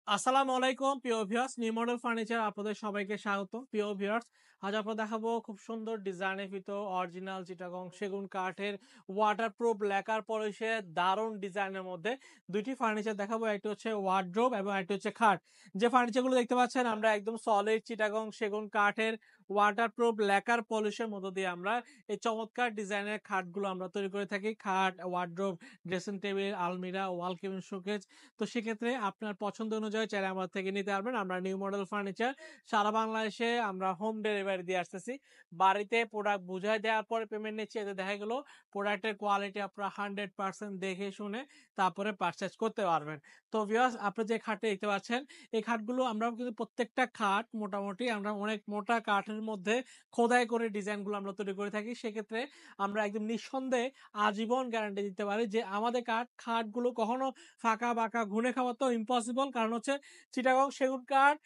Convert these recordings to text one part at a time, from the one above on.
আসসালামু আলাইকুম প্রিয় ভিউয়ার্স, নিউ মডেল ফার্নিচার আপনাদের সবাইকে স্বাগত। প্রিয় ভিউয়ার্স, আজ আপনাদের দেখাবো খুব সুন্দর ডিজাইনের ভিতর অরিজিনাল চিটাগং সেগুন কাঠের ওয়াটারপ্রুফ লেকার পলিশে দারুণ ডিজাইনের মধ্যে দুইটি ফার্নিচার দেখাবো। একটি হচ্ছে ওয়ার্ড্রোব এবং একটি হচ্ছে খাট। যে ফার্নিচারগুলো দেখতে পাচ্ছেন আমরা একদম সলিড চিটাগং সেগুন কাঠের ওয়াটারপ্রুফ লেকার পলিশের মধ্য দিয়ে আমরা এই চমৎকার ডিজাইনের খাটগুলো আমরা তৈরি করে থাকি। খাট, ওয়ার্ড্রোব, ড্রেসিং টেবিল, আলমিরা, ওয়াল কেবিন, শোকেস। তো সেক্ষেত্রে আপনার পছন্দ অনুযায়ী চাইলে আমার থেকে নিতে পারবেন। আমরা নিউ মডেল ফার্নিচার সারা বাংলাদেশে আমরা হোম ডেলিভারি দিয়ে আসতেছি। বাড়িতে প্রোডাক্ট বুঝাই দেওয়ার পরে পেমেন্ট নিচ্ছি। এতে দেখা গেল প্রোডাক্টের কোয়ালিটি আপনারা 100% দেখে শুনে তারপরে পারচেজ করতে পারবেন। তো ভিউয়ার্স, আপনি যে খাটটি দেখতে পাচ্ছেন এই খাটগুলো আমরা কিন্তু প্রত্যেকটা খাট মোটামুটি আমরা অনেক মোটা কাঠের মধ্যে খোদাই করে ডিজাইনগুলো আমরা তৈরি করে থাকি। সেক্ষেত্রে আমরা একদম নিঃসন্দেহে আজীবন গ্যারান্টি দিতে পারি যে আমাদের খাটগুলো কখনো ফাঁকা বাঁকা ঘুরে খাওয়া তো ইম্পসিবল। কারণ হচ্ছে চিটাগং সেগুন কাঠ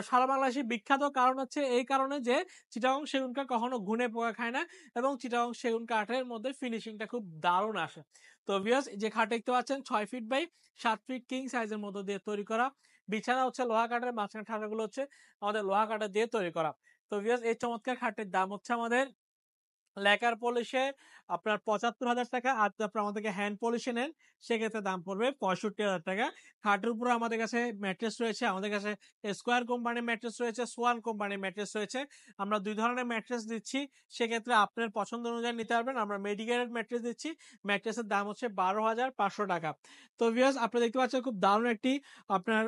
সারা বাংলাদেশে বিখ্যাত। কারণ হচ্ছে এই কারণে যে চিটাগং সেগুন কাঠ কখনো ঘুনে পোকা খায় না এবং চিটাগং সেগুন কাঠের মধ্যে ফিনিশিংটা খুব দারুণ আসে। তো ভিউয়ার্স, যে খাট দেখতে পাচ্ছেন 6 ফিট বাই 7 ফিট কিং সাইজের মধ্যে দিয়ে তৈরি করা। বিছানা হচ্ছে লোহা কাঠের, মাঝখানে ঠান্ডাগুলো হচ্ছে আমাদের লোহা কাঠের দিয়ে তৈরি করা। তো ভিউয়ার্স, এই চমৎকার খাটের দাম হচ্ছে আমাদের লেকার পলিশে আপনার ৭৫,০০০ টাকা। আর যদি আপনারা আমাদেরকে হ্যান্ড পলিশে নেন সেক্ষেত্রে দাম পড়বে ৬৫,০০০ টাকা। খাটের উপরে আমাদের কাছে ম্যাট্রেস রয়েছে। আমাদের কাছে স্কোয়ার কোম্পানির ম্যাট্রেস রয়েছে, সোয়ান কোম্পানির ম্যাট্রেস রয়েছে। আমরা ২ ধরনের ম্যাট্রেস দিচ্ছি। সেক্ষেত্রে আপনার পছন্দ অনুযায়ী নিতে পারবেন। আমরা মেডিকেটেড ম্যাট্রেস দিচ্ছি। ম্যাট্রেসের দাম হচ্ছে ১২,৫০০ টাকা। তো ভিউয়ার্স, আপনারা দেখতে পাচ্ছেন খুব দারুণ একটি আপনার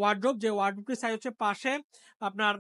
ওয়ার্ডরোব। যে ওয়ার্ডরোবটির সাইজ হচ্ছে পাশে আপনার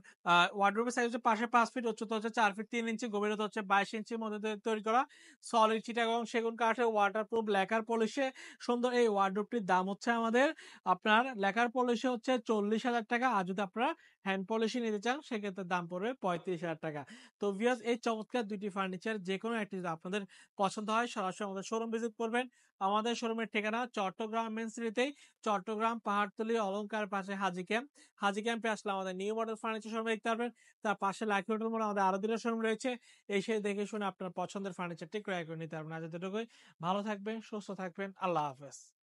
ওয়ার্ডরোবের সাইজ হচ্ছে পাশে ৫ ফিট, উচ্চতা হচ্ছে ৪ ফিট ৩ ইঞ্চি, গভীরতা হচ্ছে ২২ ইঞ্চির মধ্যে দিয়ে তৈরি করা সলিড চিটাগং সেগুন কাঠের ওয়াটারপ্রুফ লেকার পলিশে সুন্দর এই ওয়ার্ডরোবটির দাম হচ্ছে আমাদের আপনার লেকার পলিশে হচ্ছে ৪০,০০০ টাকা। আর যদি আপনারা হ্যান্ড পলিশে নিতে চান সেক্ষেত্রে দাম পড়বে ৩৫,০০০ টাকা। তো ভিউয়ার্স, এই চমৎকার দুইটি ফার্নিচার যে কোনো একটি যদি আপনাদের পছন্দ হয় সরাসরি আমাদের শোরুম ভিজিট করবেন। আমাদের শোরুমের ঠিকানা চট্টগ্রাম মেন সিটিতেই, চট্টগ্রাম পাহাড়তলী অলংকার পাশে হাজি ক্যাম্প। হাজি ক্যাম্পে আসলে আমাদের নিউ মডেল ফার্নিচার শোরুম দেখতে পারবেন। তার পাশে লাকি হোটেল মোড়ে আমাদের আরো দুটো শোরুম রয়েছে। এসে দেখে শুনে আপনার পছন্দের ফার্নিচারটি ক্রয় করে নিতে পারবেন। আজ এতটুকুই। ভালো থাকবেন, সুস্থ থাকবেন। আল্লাহ হাফেজ।